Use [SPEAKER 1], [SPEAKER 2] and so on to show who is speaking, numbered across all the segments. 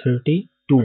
[SPEAKER 1] 32।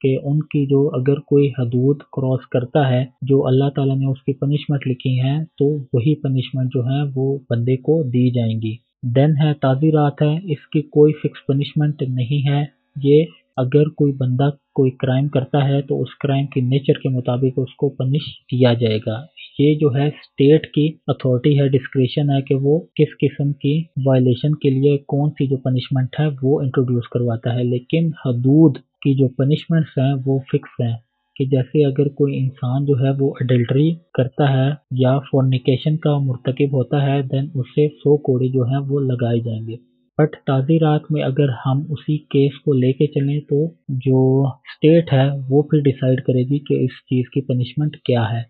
[SPEAKER 1] کہ ان کی جو اگر کوئی حدود کراس کرتا ہے جو اللہ تعالیٰ نے اس کی پنشمنٹ لکھی ہیں تو وہی پنشمنٹ جو ہے وہ بندے کو دی جائیں گی۔ دین ہے تعزیرات ہے، اس کی کوئی فکس پنشمنٹ نہیں ہے، یہ اگر کوئی بندہ کوئی کرائم کرتا ہے تو اس کرائم کی نیچر کے مطابق اس کو پنش کیا جائے گا۔ یہ جو ہے اسٹیٹ کی اتھارٹی ہے، ڈسکریشن ہے کہ وہ کس قسم کی وائلیشن کے لیے کون سی جو پنشمنٹ ہے وہ انٹروڈیوس کرواتا ہے، لیکن حدود کی جو پنشمنٹس ہیں وہ فکس ہیں کہ جیسے اگر کوئی انسان جو ہے وہ اڈلٹری کرتا ہے یا فورنیکیشن کا مرتکب ہوتا ہے دین اسے 100 کوڑے جو ہیں وہ لگائے جائیں گے۔ بٹ تعزیرات میں اگر ہم اسی کیس کو لے کے چلیں تو جو اسٹیٹ ہے وہ پھر ڈیسائیڈ کرے گی کہ اس چیز کی پنشمنٹ کیا ہے۔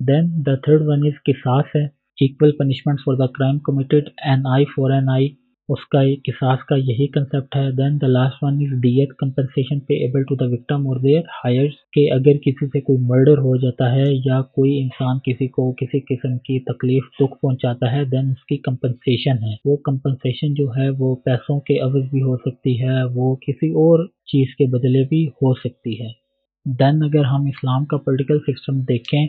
[SPEAKER 1] دین دا تھرڈ ون از قصاص ہے، equal punishment for the crime committed, an eye for an eye, اس کا قصاص کا یہی کنسیپٹ ہے۔ دین the last one is that compensation payable to the victim اور دیئر ہائرز، کہ اگر کسی سے کوئی مرڈر ہو جاتا ہے یا کوئی انسان کسی کو کسی قسم کی تکلیف دکھ پہنچاتا ہے دین اس کی کمپنسیشن ہے، وہ کمپنسیشن جو ہے وہ پیسوں کے عوض بھی ہو سکتی ہے، وہ کسی اور چیز کے بدلے بھی ہو سکتی ہے۔ دین اگر ہم اسلام کا پولیٹیکل سسٹم دیکھیں،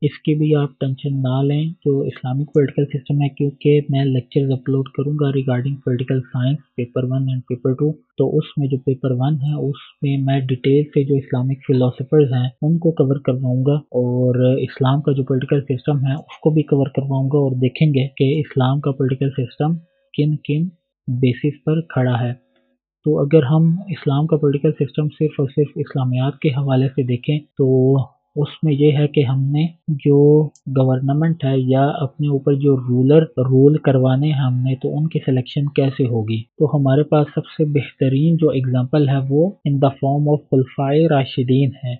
[SPEAKER 1] اس کی بھی آپ ٹینشن نہ لیں جو اسلامک پولیٹیکل سسٹم ہے، کیونکہ میں لیکچرز اپلوڈ کروں گا regarding political science paper 1 and paper 2، تو اس میں جو پیپر 1 ہے اس میں میں ڈیٹیل سے جو اسلامک فلاسفرز ہیں ان کو کور کرواؤں گا، اور اسلام کا جو پولیٹیکل سسٹم ہے اس کو بھی کور کرواؤں گا، اور دیکھیں گے کہ اسلام کا پولیٹیکل سسٹم کن کن بیسس پر کھڑا ہے۔ تو اگر ہم اسلام کا پولیٹیکل سسٹم صرف اور صرف اسلامیات کے حوالے سے دیکھیں تو اس میں یہ ہے کہ ہم نے جو گورنمنٹ ہے یا اپنے اوپر جو رولر رول کروانے ہیں ہم نے، تو ان کی سلیکشن کیسے ہوگی، تو ہمارے پاس سب سے بہترین جو اگزامپل ہے وہ ان دا فارم آف خلفائے راشدین ہے۔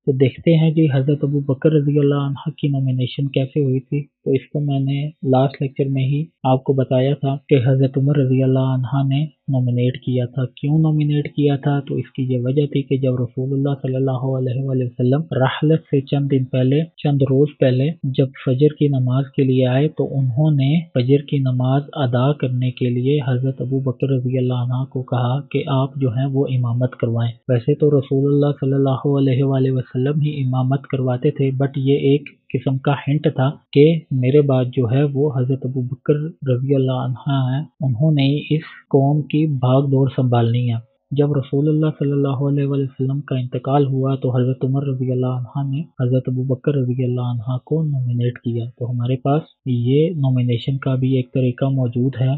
[SPEAKER 1] تو دیکھتے ہیں جی حضرت ابو بکر رضی اللہ عنہ کی نومینیشن کیسے ہوئی تھی، تو اس کو میں نے لاسٹ لیکچر میں ہی آپ کو بتایا تھا کہ حضرت عمر رضی اللہ عنہ نے نومینیٹ کیا تھا۔ کیوں نومینیٹ کیا تھا؟ تو اس کی یہ وجہ تھی کہ جب رسول اللہ صلی اللہ علیہ وآلہ وسلم رحلت سے چند دن پہلے، چند روز پہلے جب فجر کی نماز کے لیے آئے تو انہوں نے فجر کی نماز ادا کرنے کے لیے حضرت ابو بکر رضی اللہ عنہ کو کہا کہ آپ جو ہیں وہ امامت کروائیں۔ ویسے تو رسول اللہ صلی اللہ علیہ وآلہ وسلم ہی امامت کرواتے تھے، بٹ یہ ایک قسم کا ہنٹ تھا کہ میرے بعد جو ہے وہ حضرت ابو بکر رضی اللہ عنہ ہیں، انہوں نے اس قوم کی بھاگ دوڑ سنبھالنی ہے۔ جب رسول اللہ صلی اللہ علیہ وآلہ وسلم کا انتقال ہوا تو حضرت عمر رضی اللہ عنہ نے حضرت ابو بکر رضی اللہ عنہ کو نومینیٹ کیا، تو ہمارے پاس یہ نومینیشن کا بھی ایک طریقہ موجود ہے۔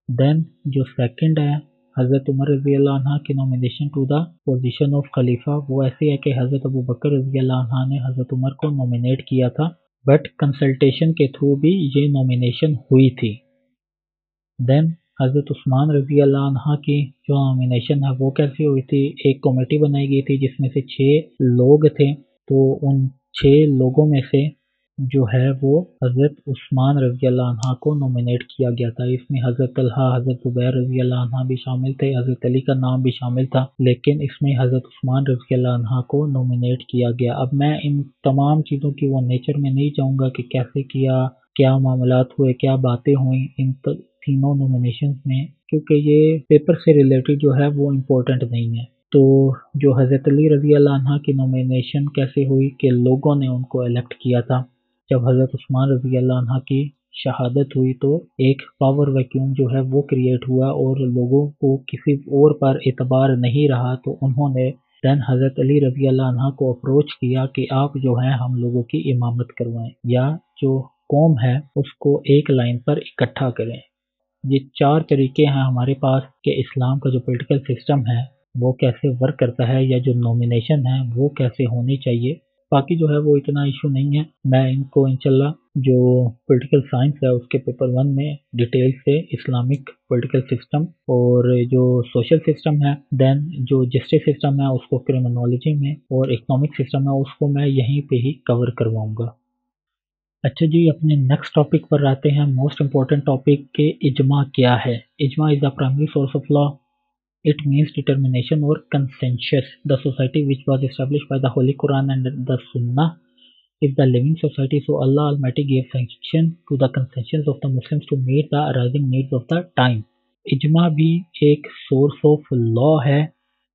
[SPEAKER 1] دین جو سیکنڈ ہے حضرت عمر رضی اللہ عنہ کی nomination to the position of خلیفہ، وہ ایسی ہے کہ حضرت ابو بکر رضی اللہ عنہ نے حضرت عمر کو نومینیٹ کیا تھا، بٹ کنسلٹیشن کے تھرو بھی یہ نومینیشن ہوئی تھی۔ دین حضرت عثمان رضی اللہ عنہ کی جو نومینیشن ہے وہ کیسی ہوئی تھی؟ ایک کمیٹی بنائی گئی تھی جس میں سے 6 لوگ تھے، تو ان 6 لوگوں میں سے جو ہے وہ حضرت عثمان رضی اللہ عنہ کو نومینیٹ کیا گیا تھا۔ اس میں حضرت طلحہ، حضرت زبیر رضی اللہ عنہ بھی شامل تھے، حضرت علی کا نام بھی شامل تھا، لیکن اس میں حضرت عثمان رضی اللہ عنہ کو نومینیٹ کیا گیا۔ اب میں ان تمام چیزوں کی وہ نیچر میں نہیں جاؤں گا کہ کیسے کیا، کیا معاملات ہوئے، کیا باتیں ہوئیں ان تینوں نومینیشنز میں، کیونکہ یہ پیپر سے ریلیٹڈ جو ہے وہ امپورٹنٹ نہیں ہے۔ تو جو حضرت علی رضی اللہ عنہ کی نومینیشن کیسے ہوئی کہ لوگوں نے ان کو الیکٹ کیا تھا۔ جب حضرت عثمان رضی اللہ عنہ کی شہادت ہوئی تو ایک پاور ویکیوم جو ہے وہ کریٹ ہوا اور لوگوں کو کسی اور پر اعتبار نہیں رہا، تو انہوں نے دین حضرت علی رضی اللہ عنہ کو اپروچ کیا کہ آپ جو ہیں ہم لوگوں کی امامت کروائیں یا جو قوم ہے اس کو ایک لائن پر اکٹھا کریں۔ یہ 4 طریقے ہیں ہمارے پاس کہ اسلام کا جو پولیٹیکل سسٹم ہے وہ کیسے ورک کرتا ہے، یا جو نومینیشن ہے وہ کیسے ہونی چاہیے۔ باقی جو ہے وہ اتنا ایشو نہیں ہے، میں ان کو انشاءاللہ جو پولیٹیکل سائنس ہے اس کے پیپر 1 میں ڈیٹیل سے اسلامک پولیٹیکل سسٹم اور جو سوشل سسٹم ہے، دین جو جسٹس سسٹم ہے اس کو کرمنالوجی میں، اور اکنامک سسٹم ہے اس کو میں یہیں پہ ہی کور کرواؤں گا۔ اچھا جی، اپنے نیکسٹ ٹاپک پر آتے ہیں، موسٹ امپورٹنٹ ٹاپک کہ اجماع کیا ہے۔ اجماع is the primary source of law. It means determination or consensus. The society which was established by the Holy Quran and the Sunnah is the living society, so Allah Almighty gave sanction to the consensus of the Muslims to meet the arising needs of the time. اجماع بھی ایک source of لا ہے،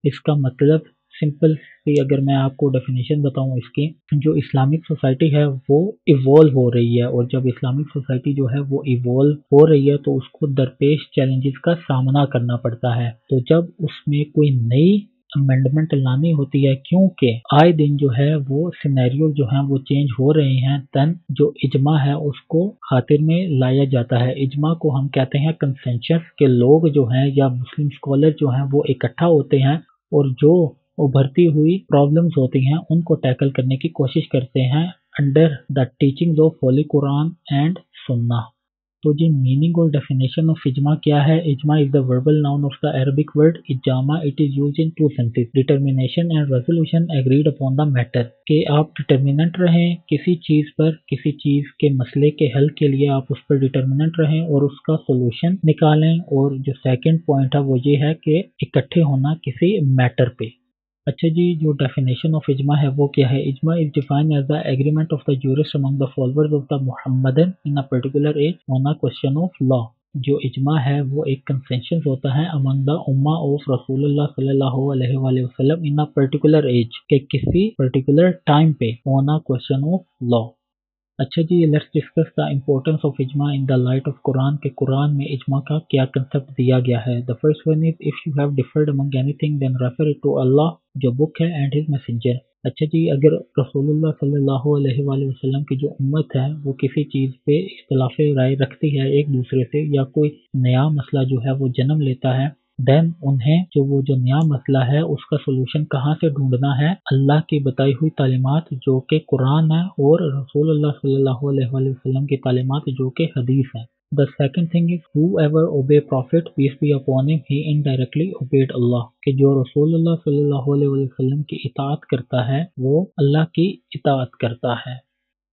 [SPEAKER 1] اس کا مطلب simple سی اگر میں آپ کو ڈیفینیشن بتاؤں اس کی، جو اسلامک سوسائٹی ہے وہ ایوالو ہو رہی ہے، اور جب اسلامک سوسائٹی جو ہے وہ ایوالو ہو رہی ہے تو اس کو درپیش چیلنجز کا سامنا کرنا پڑتا ہے۔ تو جب اس میں کوئی نئی امینڈمنٹ لانی ہوتی ہے، کیونکہ آئے دن جو ہے وہ سینیریو جو ہیں وہ چینج ہو رہے ہیں، دین جو اجماع ہے اس کو خاطر میں لایا جاتا ہے۔ اجماع کو ہم کہتے ہیں کنسنسس، کہ لوگ جو ہیں یا مسلم اسکالر جو ہیں وہ اکٹھا ہوتے ہیں اور جو ابھرتی ہوئی پرابلمز ہوتی ہیں ان کو ٹیکل کرنے کی کوشش کرتے ہیں under the teachings of holy Quran and سنہ۔ تو جی میننگ اور ڈیفینیشن آف اجماع کیا ہے؟ اجماع is the verbal noun of the Arabic word اجامہ، it is used in two senses, determination and resolution agreed upon the matter, کہ آپ ڈیٹرمیننٹ رہیں کسی چیز پر، کسی چیز کے مسئلے کے حل کے لیے آپ اس پر ڈیٹرمیننٹ رہیں اور اس کا سولوشن نکالیں۔ اور جو سیکنڈ پوائنٹ ہے وہ یہ ہے کہ اکٹھے ہونا کسی میٹر پہ۔ اچھا جی، جو ڈیفینیشن آف اجماع ہے وہ کیا ہے؟ اجماع is defined as the agreement of the jurist among the followers of the Mohammedan in a particular age on a question of law. جو اجماع ہے وہ ایک کنسنسس ہوتا ہے امنگ دا امہ آف رسول اللہ صلی اللہ علیہ وآلہ وسلم ان اے پرٹیکولر ایج، کہ کسی پرٹیکولر ٹائم پہ آن اے کوسچن آف لا۔ اچھا جی، let's discuss the importance of اجماع ان دا لائٹ آف قرآن، کہ قرآن میں اجماع کا کیا کنسپٹ دیا گیا ہے۔ The first one is if you have differed Umang any thing then refer it to اللہ، جو بک ہے، اینڈ ہز میسنجر۔ اچھا جی، اگر رسول اللہ صلی اللہ علیہ وآلہ وسلم کی جو امت ہے وہ کسی چیز پہ اختلاف رائے رکھتی ہے ایک دوسرے سے، یا کوئی نیا مسئلہ جو ہے وہ جنم لیتا ہے، دین انہیں جو نیا مسئلہ ہے اس کا سولوشن کہاں سے ڈھونڈنا ہے؟ اللہ کی بتائی ہوئی تعلیمات جو کہ قرآن ہے، اور رسول اللہ صلی اللہ علیہ وآلہ وسلم کی تعلیمات جو کہ حدیث ہیں۔ The second thing is whoever obey Prophet peace be upon him he indirectly obeyed Allah، کہ جو رسول اللہ صلی اللہ علیہ وآلہ وسلم کی اطاعت کرتا ہے وہ اللہ کی اطاعت کرتا ہے۔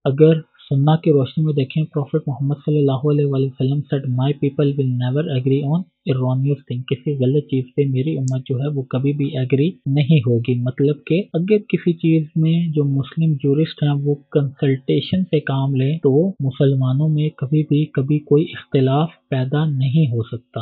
[SPEAKER 1] اگر سنہ کی روشنی میں دیکھیں، پروفٹ محمد صلی اللہ علیہ وآلہ وسلم said my people will never agree on erroneous thing، کسی غلط چیز پہ میری امت جو ہے وہ کبھی بھی ایگری نہیں ہوگی۔ مطلب کہ اگر کسی چیز میں جو مسلم جورسٹ ہیں وہ کنسلٹیشن سے کام لیں تو مسلمانوں میں کبھی کوئی اختلاف پیدا نہیں ہو سکتا۔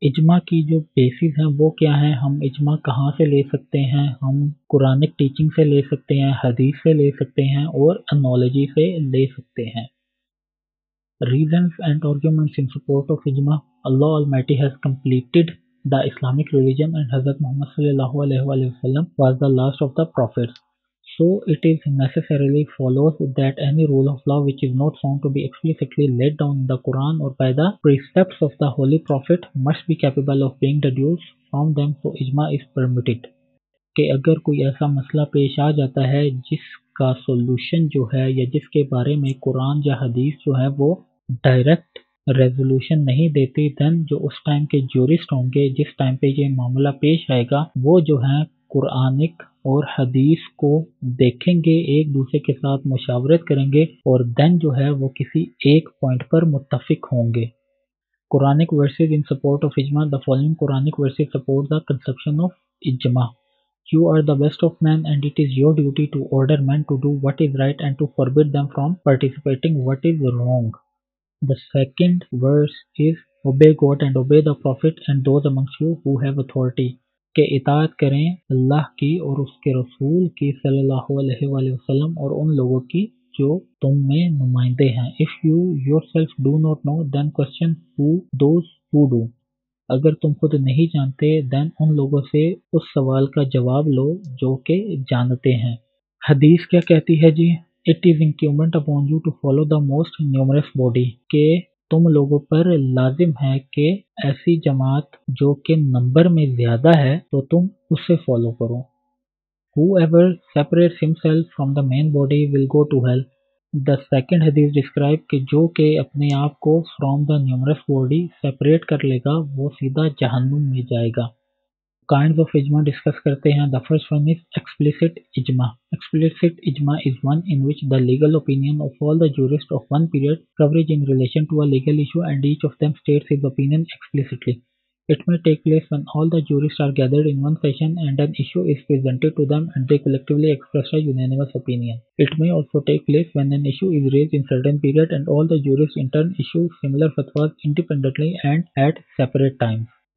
[SPEAKER 1] اجماع کی جو بیسز ہیں وہ کیا ہیں؟ ہم اجماع کہاں سے لے سکتے ہیں؟ ہم قرآنک ٹیچنگ سے لے سکتے ہیں، حدیث سے لے سکتے ہیں، اور انالوجی سے لے سکتے ہیں۔ Reasons and arguments in support of ijma. Allah Almighty has completed the Islamic religion and Hazrat Muhammad sallallahu alaihi wasallam was the last of the prophets. So it is necessarily follows that any rule of law which is not found to be explicitly laid down in the Quran or by the precepts of the Holy Prophet must be capable of being deduced from them, so ijma is permitted. کہ اگر کوئی ایسا مسئلہ پیش آ جاتا ہے جس کا سولوشن جو ہے یا جس کے بارے میں قرآن یا حدیث جو ہے وہ ڈائریکٹ ریزولوشن نہیں دیتی، دین جو اس ٹائم کے جورسٹ ہوں گے جس ٹائم پہ یہ معاملہ پیش آئے گا وہ جو ہیں قرآنک اور حدیث کو دیکھیں گے، ایک دوسرے کے ساتھ مشاورت کریں گے، اور دین جو ہے وہ کسی ایک پوائنٹ پر متفق ہوں گے۔ Quranic verses in support of اجماع. The following Quranic verses support the conception of ijma. You are the best of men, and it is your duty to order men to do what is right and to forbid them from participating what is wrong. The second verse is obey God and obey the Prophet and those amongst you who have authority. کہ اطاعت کریں اللہ کی اور اس کے رسول کی صلی اللہ علیہ وآلہ وسلم اور ان لوگوں کی جو تم میں نمائندے ہیں۔ If you yourself do not know, then question those who do. اگر تم خود نہیں جانتے then ان لوگوں سے اس سوال کا جواب لو جو کہ جانتے ہیں۔ حدیث کیا کہتی ہے جی؟ It is incumbent upon you to follow the most numerous body. کہ تم لوگوں پر لازم ہے کہ ایسی جماعت جو کہ نمبر میں زیادہ ہے تو تم اسے فالو کرو۔ Whoever separates himself from the main body will go to hell. The second hadith describe کہ جو کہ اپنے آپ کو from the numerous body separate کر لے گا وہ سیدھا جہنم میں جائے گا۔ Kinds of ijma ڈسکس کرتے ہیں۔ The first one is explicit ijma. Explicit ijma is one in which the legal opinion of all the jurists of one period coverage in relation to a legal issue and each of them states his opinion explicitly. It may take place when all the jurists are gathered in one session and an issue is presented to them and they collectively express a unanimous opinion. It may also take place when an issue is raised in certain period and all the jurists in turn issue similar fatwas independently and at separate times.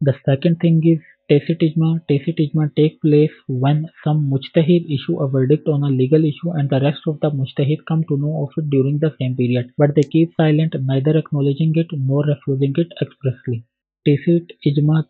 [SPEAKER 1] The second thing is tacit ijma. Tacit ijma take place when some mujtahid issue a verdict on a legal issue and the rest of the mujtahid come to know of it during the same period, but they keep silent, neither acknowledging it nor refusing it expressly. Tacit ijma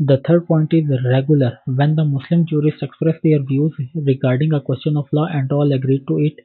[SPEAKER 1] The third point is regular. When the Muslim jurists express their views regarding a question of law and all agree to it,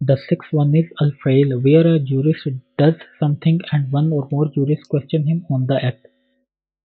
[SPEAKER 1] The sixth one is al-fail, where a jurist does something and one or more jurists question him on the act।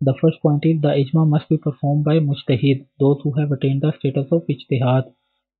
[SPEAKER 1] The first point is the ijma must be performed by mujtahid, those who have attained the status of ijtihad।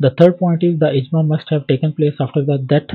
[SPEAKER 1] The third point is the ijma must have taken place after the death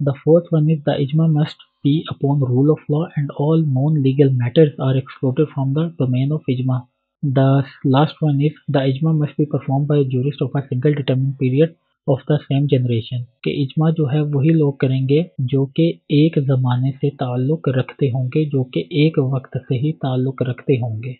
[SPEAKER 1] The fourth one is the ijma must be upon rule of law and all non-legal matters are excluded from the domain of ijma. The last one is the ijma must be performed by a jurist of a single determined period of the same generation کہ اجماع جو ہے وہی لوگ کریں گے جو کہ ایک زمانے سے تعلق رکھتے ہوں گے، جو کہ ایک وقت سے ہی تعلق رکھتے ہوں گے۔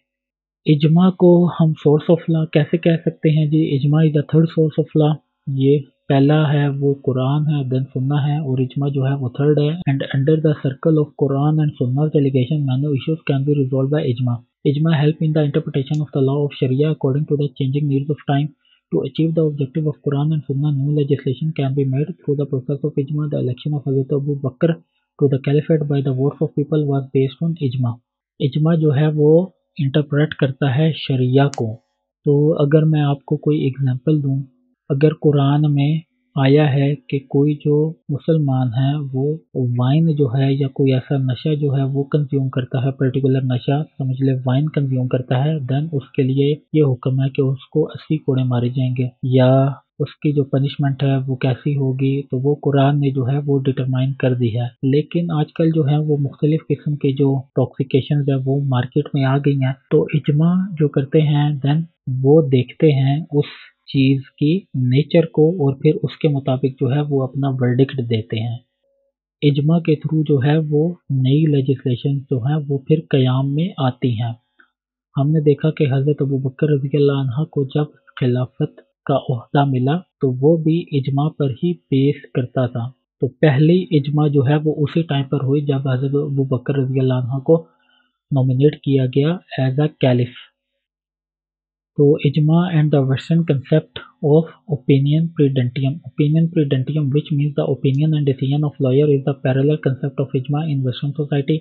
[SPEAKER 1] اجماع کو ہم سورس آف لا کیسے کہہ سکتے ہیں جی؟ اجماع is the third source of law, یہ پہلا ہے وہ قرآن ہے، دین سنہ ہے، اور اجماع جو ہے وہ تھرڈ ہے۔ And under the circle of Quran and سنہ delegation many issues can be resolved by اجماع۔ اجماع help in the interpretation of the law of Sharia according to the changing needs of time. To achieve the objective of Quran and Sunnah, new legislation can be made through the process of ijma. The election of Hazrat Abu Bakr to the caliphate by the votes of people was based on ijma. اجماع جو ہے وہ interpret کرتا ہے شریعہ کو۔ تو اگر میں آپ کو کوئی اگزامپل دوں، اگر قرآن میں آیا ہے کہ کوئی جو مسلمان ہے وہ وائن جو ہے یا کوئی ایسا نشہ جو ہے وہ کنزیوم کرتا ہے، پرٹیکولر نشہ سمجھ لے وائن کنزیوم کرتا ہے، دین اس کے لیے یہ حکم ہے کہ اس کو 80 کوڑے مارے جائیں گے، یا اس کی جو پنشمنٹ ہے وہ کیسی ہوگی، تو وہ قرآن نے جو ہے وہ ڈٹرمائن کر دی ہے۔ لیکن آج کل جو ہے وہ مختلف قسم کے جو ٹاکسیکیشنز ہے وہ مارکیٹ میں آ گئی ہیں، تو اجماع جو کرتے ہیں دین وہ دیکھتے ہیں اس چیز کی نیچر کو اور پھر اس کے مطابق جو ہے وہ اپنا ورڈکٹ دیتے ہیں۔ اجماع کے تھرو جو ہے وہ نئی لیجسلیشن جو ہیں وہ پھر قیام میں آتی ہیں۔ ہم نے دیکھا کہ حضرت ابو بکر رضی اللہ عنہ کو جب خلافت کا عہدہ ملا تو وہ بھی اجماع پر ہی بیس کرتا تھا، تو پہلی اجماع جو ہے وہ اسی ٹائم پر ہوئی جب حضرت ابو بکر رضی اللہ عنہ کو نومینیٹ کیا گیا ایز اے کیلف۔ تو اجماع and the western concept of opinion predentium. Opinion predentium, which means the opinion and decision of lawyer, is the parallel concept of ijma in Western society.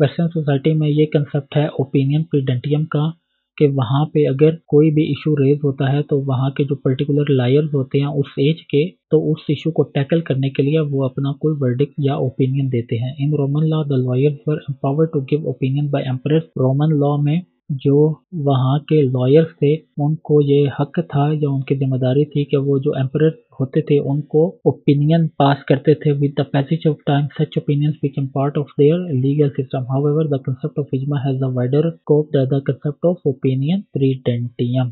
[SPEAKER 1] Western society میں یہ concept ہے opinion predentium کا کہ وہاں پہ اگر کوئی بھی ایشو ریز ہوتا ہے تو وہاں کے جو پرٹیکولر لائرز ہوتے ہیں اس ایج کے، تو اس ایشو کو ٹیکل کرنے کے لیے وہ اپنا کوئی ورڈکٹ یا اوپینین دیتے ہیں۔ In Roman law the lawyers were empowered to give opinion by emperors. Roman law میں جو وہاں کے لائرز تھے ان کو یہ حق تھا یا ان کی ذمہ داری تھی کہ وہ جو ایمپرر ہوتے تھے ان کو اوپینین پاس کرتے تھے۔ with the passage of time such opinions became part of their legal system. However, the concept of ijma has a wider scope than the concept of opinion predentium.